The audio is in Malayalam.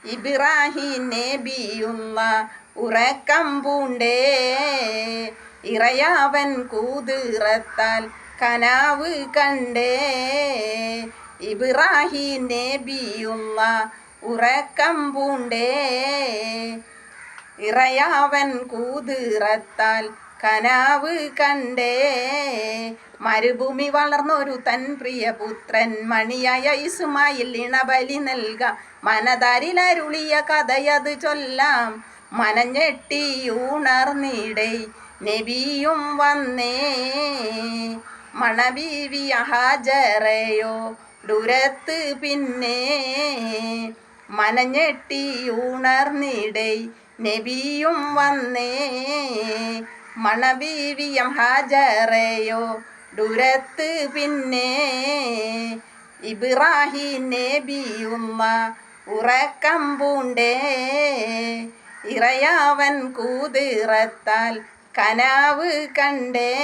ഇബ്രാഹിം നബിയുള്ള ഉറക്കം പൂണ്ടേ ഇറയാവൻ കൂതിറത്താൽ കനാവ് കണ്ടേ. ഇബ്രാഹിം നബിയുള്ള ഉറക്കം പൂണ്ടേ ഇറയാവൻ കൂതിറത്താൽ കനാവ് കണ്ടേ. മരുഭൂമി വളർന്നൊരു തൻ പ്രിയപുത്രൻ മണിയായ ഇസ്മായിൽ ഇണബലി നൽക മനതാരിലരുളിയ കഥയത് ചൊല്ലാം. മനഞ്ഞെട്ടിയുണർന്നിടേ നബിയും വന്നേ മണബീവിയ ഹാജറയോ ദൂരത്ത് പിന്നെ. മനഞ്ഞെട്ടിയുണർന്നിടേ നബിയും വന്നേ മണബീവിയം ഹാജറയോ ദൂരത്ത് പിന്നെ. ഇബ്രാഹിം നബിയുള്ള ഉറക്കം പൂണ്ടേ ഇറയാവൻ കൂതിറത്താൽ കനാവ് കണ്ടേ.